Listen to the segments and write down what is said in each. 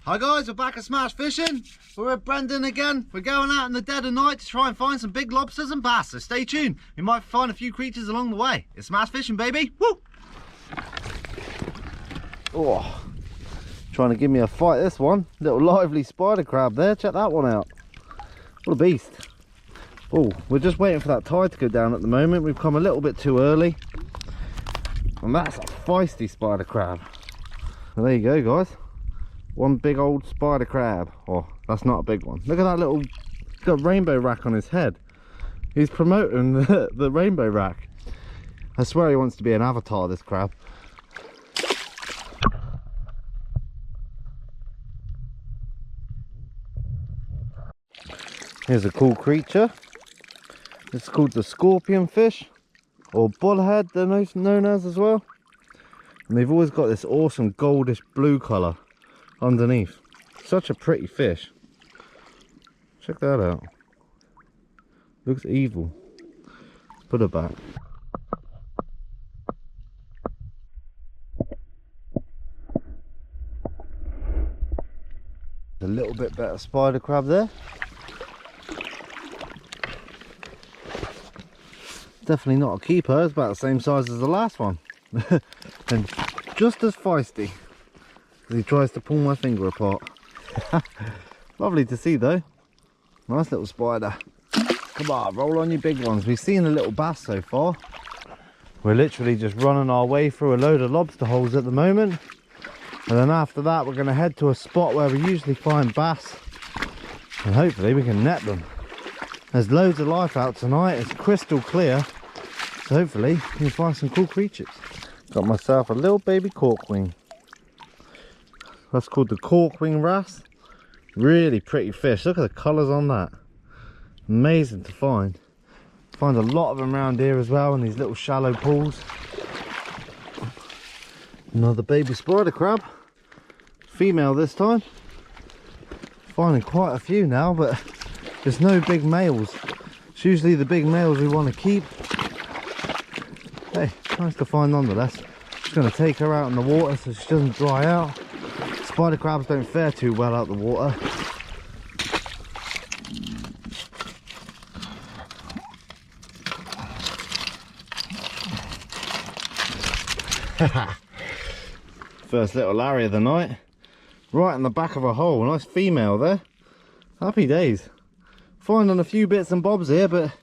Hi guys, we're back at Smash Fishing. We're at Brendens again. We're going out in the dead of night to try and find some big lobsters and bass, so stay tuned. We might find a few creatures along the way. It's Smash Fishing, baby. Woo! Oh, trying to give me a fight, this one. Little lively spider crab there. Check that one out. What a beast. Oh, we're just waiting for that tide to go down at the moment. We've come a little bit too early. And that's a feisty spider crab. Well, there you go, guys. One big old spider crab. Oh, that's not a big one. Look at that little, he's got a rainbow rack on his head. He's promoting the rainbow rack. I swear he wants to be an avatar, this crab. Here's a cool creature. It's called the scorpion fish, or bullhead they're known as well. And they've always got this awesome goldish blue colour underneath. Such a pretty fish. Check that out. Looks evil. Put it back. A little bit better spider crab there. Definitely not a keeper. It's about the same size as the last one. And just as feisty as he tries to pull my finger apart. Lovely to see though. Nice little spider. Come on, roll on you big ones. We've seen a little bass so far. We're literally just running our way through a load of lobster holes at the moment. And then after that we're going to head to a spot where we usually find bass. And hopefully we can net them. There's loads of life out tonight. It's crystal clear. So hopefully we can find some cool creatures. Got myself a little baby corkwing. That's called the corkwing wrasse. Really pretty fish. Look at the colours on that. Amazing to find. Find a lot of them around here as well in these little shallow pools. Another baby spider crab. Female this time. Finding quite a few now, but there's no big males. It's usually the big males we want to keep. Hey, nice to find nonetheless. Just going to take her out in the water so she doesn't dry out. Spider crabs don't fare too well out the water. First little Larry of the night. Right in the back of a hole. Nice female there. Happy days. Finding a few bits and bobs here, but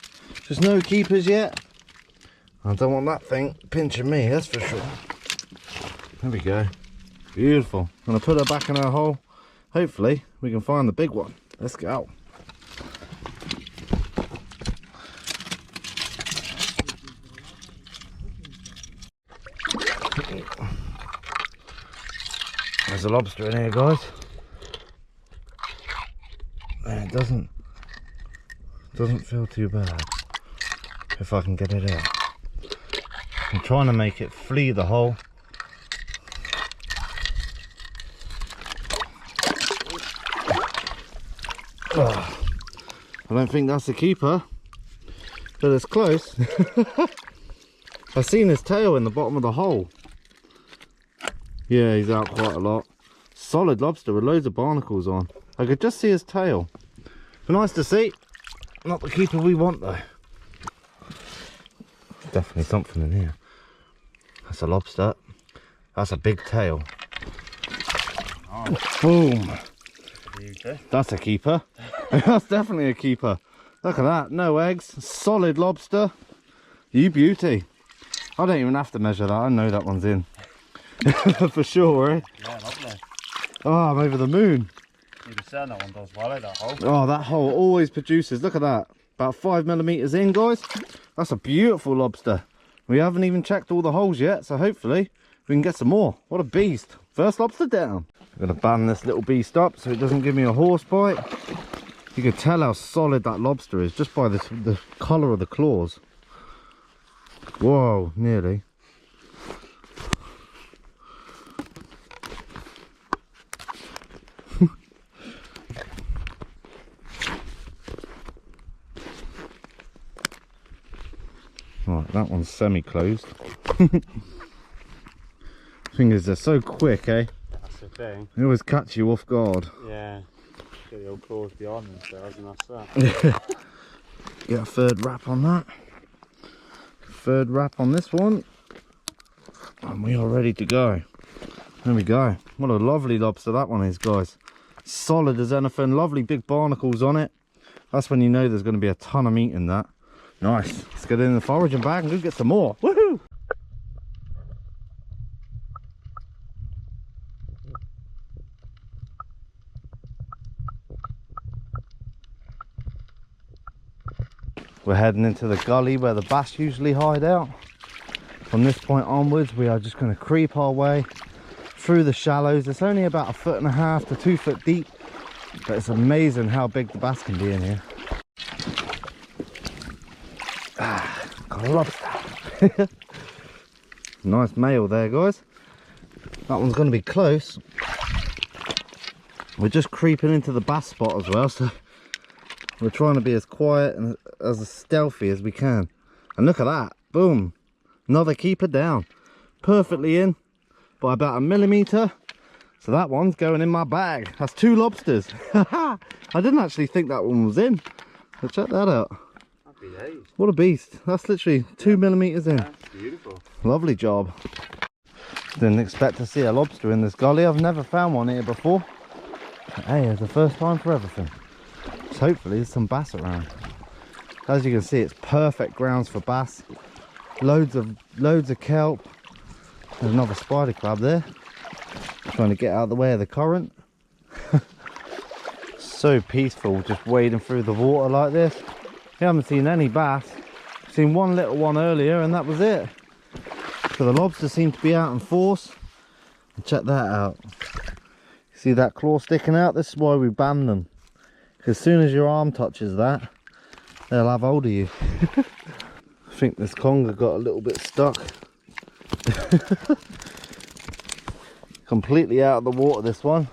just no keepers yet. I don't want that thing pinching me, that's for sure. There we go. Beautiful. I'm going to put her back in her hole. Hopefully we can find the big one. Let's go. There's a lobster in here, guys. And it doesn't feel too bad if I can get it out. I'm trying to make it flee the hole. Oh, I don't think that's a keeper, but it's close. I've seen his tail in the bottom of the hole. Yeah, he's out quite a lot. Solid lobster with loads of barnacles on. I could just see his tail. Nice to see. Not the keeper we want though. Definitely something in here. That's a lobster. That's a big tail. Oh. Boom. That's a keeper. That's definitely a keeper. Look at that. No eggs. Solid lobster. You beauty. I don't even have to measure that. I know that one's in. For sure, eh? Yeah, lovely. Oh, I'm over the moon. You can say that one does well, eh, that hole. Oh, that hole always produces. Look at that. About 5mm in, guys. That's a beautiful lobster. We haven't even checked all the holes yet, so hopefully we can get some more. What a beast. First lobster down. I'm going to band this little beast up so it doesn't give me a horse bite. You can tell how solid that lobster is just by the colour of the claws. Whoa, nearly. Right, that one's semi-closed. Thing is, they're so quick, eh? That's That's the thing. They always catch you off guard. Yeah. Get the old claws behind themselves and that's that. Get a third wrap on that. Third wrap on this one. And we are ready to go. There we go. What a lovely lobster that one is, guys. Solid as anything. Lovely big barnacles on it. That's when you know there's going to be a ton of meat in that. Nice. Let's get it in the foraging bag and go get some more. Woohoo! We're heading into the gully where the bass usually hide out. From this point onwards, we are just going to creep our way through the shallows. It's only about 1.5 to 2 foot deep, but it's amazing how big the bass can be in here. Ah, got a lobster. Nice male there, guys. That one's going to be close. We're just creeping into the bass spot as well, so we're trying to be as quiet and as stealthy as we can. And look at that, boom, another keeper down, perfectly in by about 1 millimeter. So that one's going in my bag. That's 2 lobsters. I didn't actually think that one was in, so check that out. What a beast. That's literally 2 millimeters in. That's beautiful. Lovely job. Didn't expect to see a lobster in this gully. I've never found one here before, but hey, it's the first time for everything. So hopefully there's some bass around. As you can see, it's perfect grounds for bass. Loads of kelp. There's another spider crab there, trying to get out of the way of the current. So peaceful, just wading through the water like this. We haven't seen any bass. Seen one little one earlier and that was it. So the lobsters seem to be out in force. And check that out. See that claw sticking out? This is why we ban them. Because as soon as your arm touches that, they'll have hold of you. I think this conger got a little bit stuck. Completely out of the water, this one.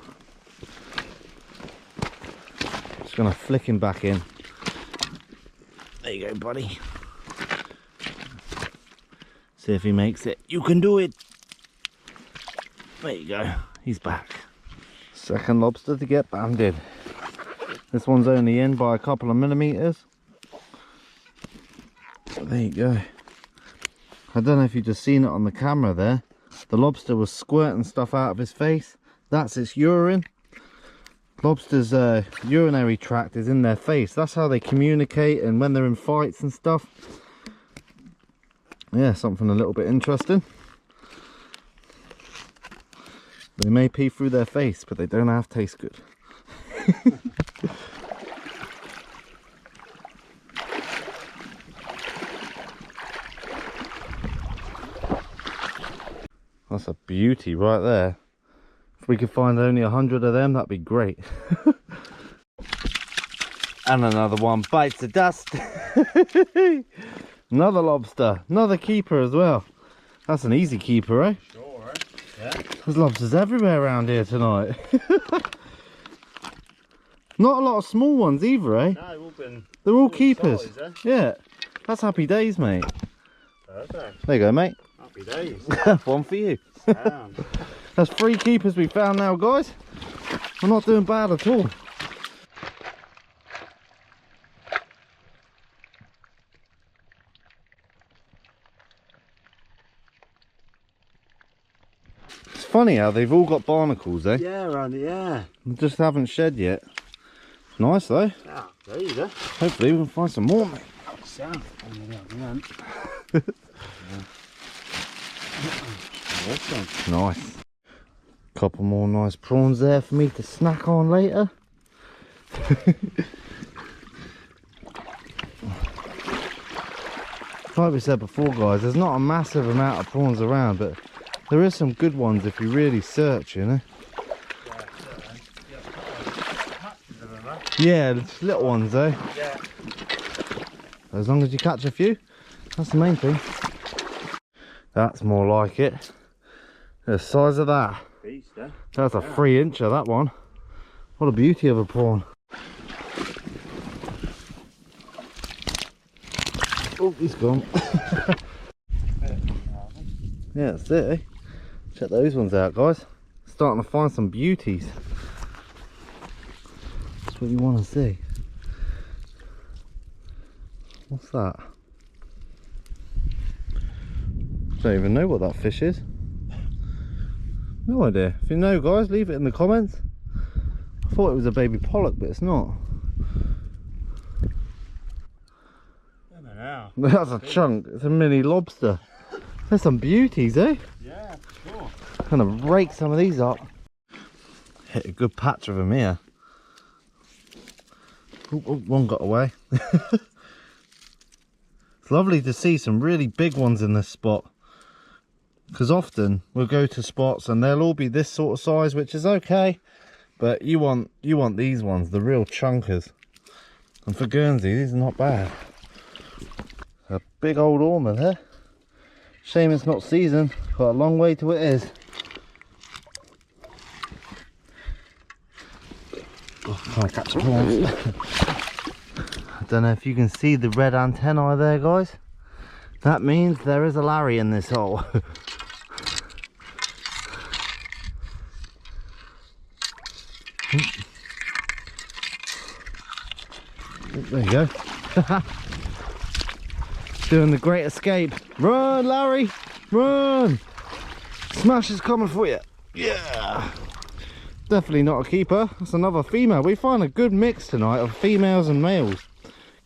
Just gonna flick him back in. There you go, buddy. See if he makes it. You can do it. There you go. He's back. Second lobster to get banded. This one's only in by a couple of millimeters. So there you go. I don't know if you've just seen it on the camera there. The lobster was squirting stuff out of his face. That's its urine. Lobster's urinary tract is in their face. That's how they communicate, and when they're in fights and stuff. Yeah, something a little bit interesting. They may pee through their face, but they don't have to taste good. That's a beauty right there. If we could find only 100 of them, that'd be great. And another one bites the dust. Another lobster, another keeper as well. That's an easy keeper, eh? Sure, eh? Yeah. There's lobsters everywhere around here tonight. Not a lot of small ones either, eh? No, they're all keepers. Size, eh? Yeah, that's happy days, mate. Perfect. There you go, mate. Happy days. One for you. Damn. That's 3 keepers we found now, guys. We're not doing bad at all. It's funny how they've all got barnacles, eh? Yeah, around it, yeah. They just haven't shed yet. Nice though. Yeah, there you go. Hopefully we can find some more, mate. Sound. Nice. Couple more nice prawns there for me to snack on later. Like we said before, guys, there's not a massive amount of prawns around, but there is some good ones if you really search, you know. Yeah, it's little ones though. Yeah. As long as you catch a few, that's the main thing. That's more like it. The size of that. Beast, eh? That's a 3-incher, that one. What a beauty of a prawn. Oh, he's gone. Yeah, that's it, eh? Check those ones out, guys. starting to find some beauties. That's what you want to see. What's that? Don't even know what that fish is. No idea. If you know, guys, leave it in the comments. I thought it was a baby pollock, but it's not. That's a chunk. It's a mini lobster. There's some beauties, eh? Yeah, for sure. I'm gonna rake some of these up. Hit a good patch of them here. Ooh, ooh, one got away. It's lovely to see some really big ones in this spot, because often we'll go to spots and they'll all be this sort of size, which is okay, but you want these ones, the real chunkers. And for Guernsey, these are not bad. A big old ormer there. Shame it's not seasoned. Got a long way to it is. Oh, can't catch prawns. I don't know if you can see the red antennae there, guys. That means there is a Larry in this hole. There you go. Doing the great escape. Run, Larry, run! Smash is coming for you. Yeah. Definitely not a keeper. That's another female. We find a good mix tonight of females and males.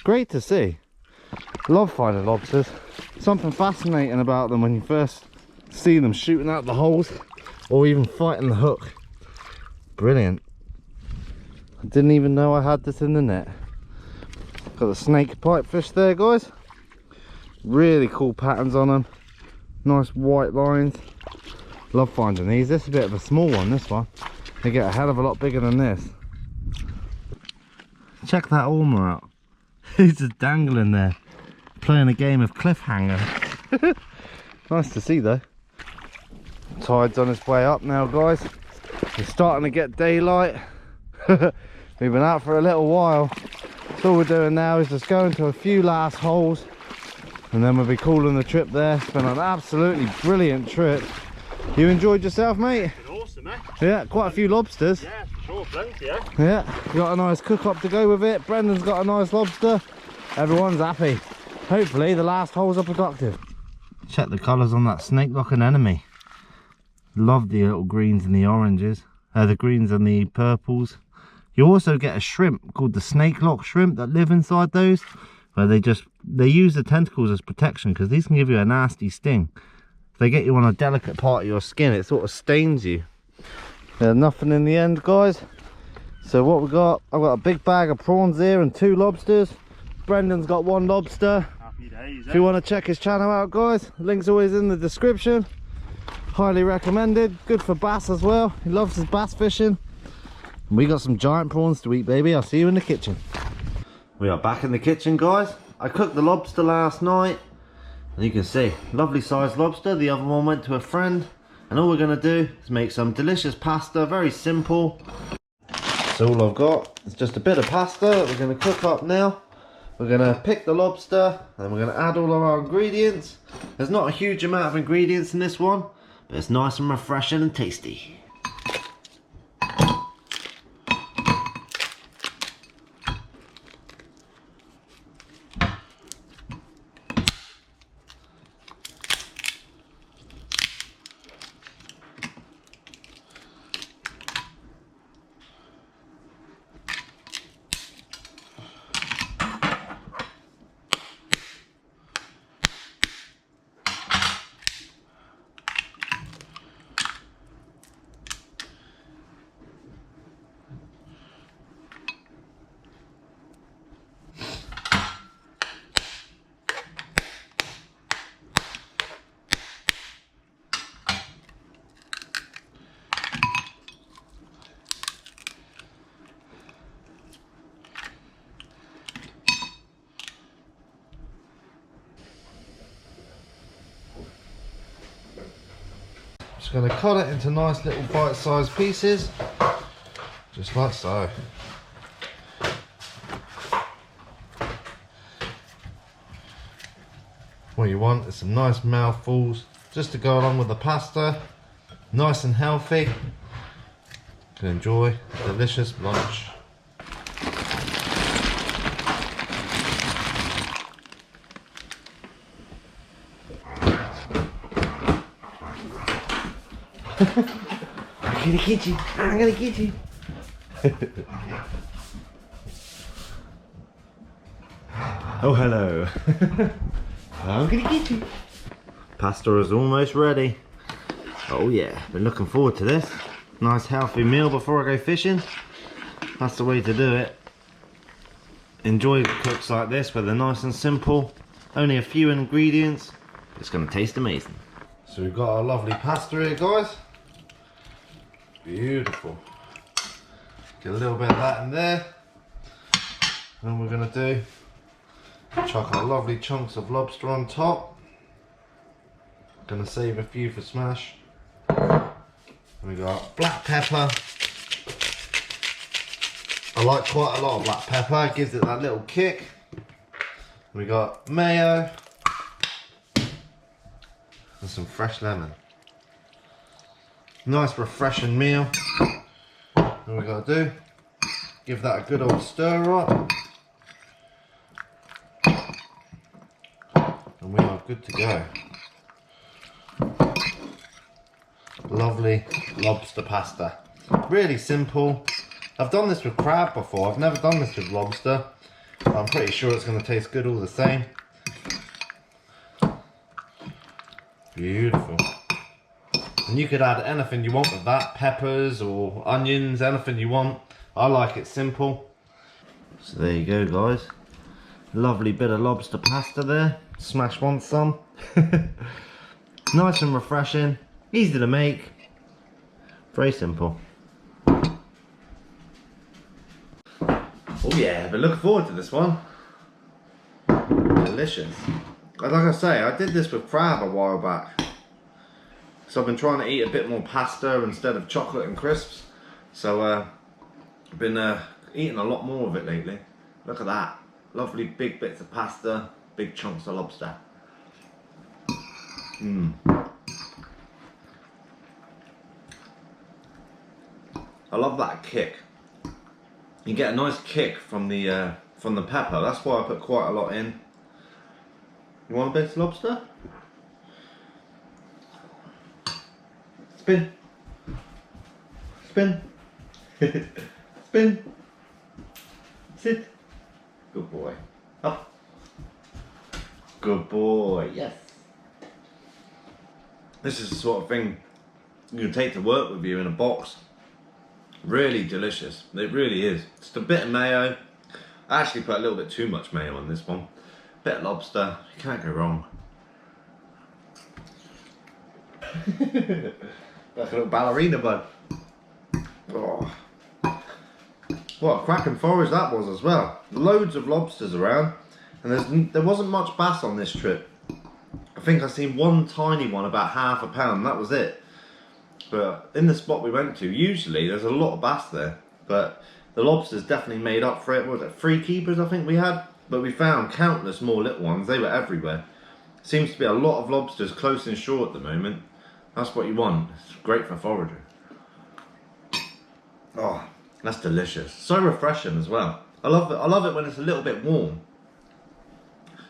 Great to see. Love finding lobsters. Something fascinating about them when you first see them shooting out the holes or even fighting the hook. Brilliant. I didn't even know I had this in the net. Got the snake pipefish there, guys. Really cool patterns on them. Nice white lines. Love finding these. This is a bit of a small one, this one. They get a hell of a lot bigger than this. Check that ormer out. He's just dangling there, playing a game of cliffhanger. Nice to see though. Tide's on its way up now, guys. We're starting to get daylight. We've been out for a little while. So all we're doing now is just going to a few last holes, and then we'll be calling the trip there. It's been an absolutely brilliant trip. You enjoyed yourself, mate? It's been awesome, eh? Yeah, quite a few lobsters. Yeah, for sure, plenty, yeah. Yeah, got a nice cook up to go with it. Brendan's got a nice lobster. Everyone's happy. Hopefully the last holes are productive. Check the colours on that snake like an enemy. Love the little greens and the oranges. The greens and the purples. You also get a shrimp called the snake lock shrimp that live inside those, where they use the tentacles as protection, because these can give you a nasty sting. If they get you on a delicate part of your skin, it sort of stains you. There's nothing in the end, guys. So what we got, I've got a big bag of prawns here and 2 lobsters. Brendan's got 1 lobster. Happy days, If you want to check his channel out, guys, link's always in the description. Highly recommended. Good for bass as well. He loves his bass fishing. We got some giant prawns to eat, baby. I'll see you in the kitchen. We are back in the kitchen, guys. I cooked the lobster last night, and you can see, lovely sized lobster. The other one went to a friend, and all we're going to do is make some delicious pasta. Very simple. So all I've got is just a bit of pasta that we're going to cook up now. We're going to pick the lobster, and we're going to add all of our ingredients. There's not a huge amount of ingredients in this one, but it's nice and refreshing and tasty. Just going to cut it into nice little bite-sized pieces, just like so. What you want is some nice mouthfuls just to go along with the pasta, nice and healthy. can enjoy a delicious lunch. I'm gonna get you. I'm gonna get you. Oh, hello. I'm gonna get you. Pasta is almost ready. Oh yeah, been looking forward to this. Nice healthy meal before I go fishing. That's the way to do it. Enjoy cooks like this where they're nice and simple. Only a few ingredients. It's gonna taste amazing. So we've got our lovely pasta here, guys. Beautiful. Get a little bit of that in there. And we're gonna do, chuck our lovely chunks of lobster on top. Gonna save a few for smash. We got black pepper. I like quite a lot of black pepper, it gives it that little kick. We got mayo and some fresh lemon. Nice refreshing meal. What we gotta do, give that a good old stir up. And we are good to go. Lovely lobster pasta. Really simple. I've done this with crab before. I've never done this with lobster. I'm pretty sure it's going to taste good all the same. Beautiful. And you could add anything you want with that. Peppers or onions, anything you want. I like it simple. So there you go, guys. Lovely bit of lobster pasta there. Smash wants some. Nice and refreshing. Easy to make. Very simple. Oh yeah, but looking forward to this one. Delicious. Like I say, I did this with crab a while back. So I've been trying to eat a bit more pasta instead of chocolate and crisps. So I've been eating a lot more of it lately. Look at that. Lovely big bits of pasta, big chunks of lobster. Mmm. I love that kick. You get a nice kick from the pepper. That's why I put quite a lot in. You want a bit of lobster? Spin. Spin. Spin. Sit. Good boy. Up. Good boy. Yes. This is the sort of thing you can take to work with you in a box. Really delicious. It really is. Just a bit of mayo. I actually put a little bit too much mayo on this one. Bit of lobster. You can't go wrong. Like a little ballerina bud. Oh. What a cracking forage that was as well. Loads of lobsters around. And there wasn't much bass on this trip. I think I seen one tiny one about £1/2 pound. That was it. But in the spot we went to, usually there's a lot of bass there, but the lobsters definitely made up for it. What was it, 3 keepers I think we had? But we found countless more little ones. They were everywhere. Seems to be a lot of lobsters close and shore at the moment. That's what you want. It's great for foraging. Oh, that's delicious. So refreshing as well. I love it when it's a little bit warm.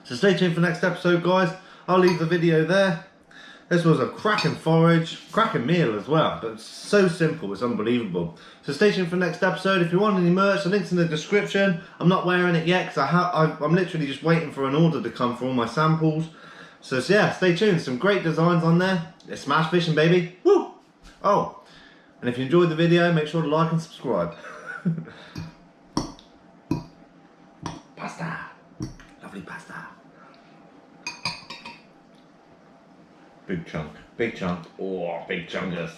So stay tuned for next episode, guys. I'll leave the video there. This was a cracking forage, cracking meal as well, but it's so simple, it's unbelievable. So stay tuned for the next episode. If you want any merch, the link's in the description. I'm not wearing it yet because I'm literally just waiting for an order to come for all my samples. So yeah, stay tuned. Some great designs on there. It's smash fishing, baby. Woo! Oh, and if you enjoyed the video, make sure to like and subscribe. Pasta. Lovely pasta. Big chunk. Big chunk. Oh, big chungus.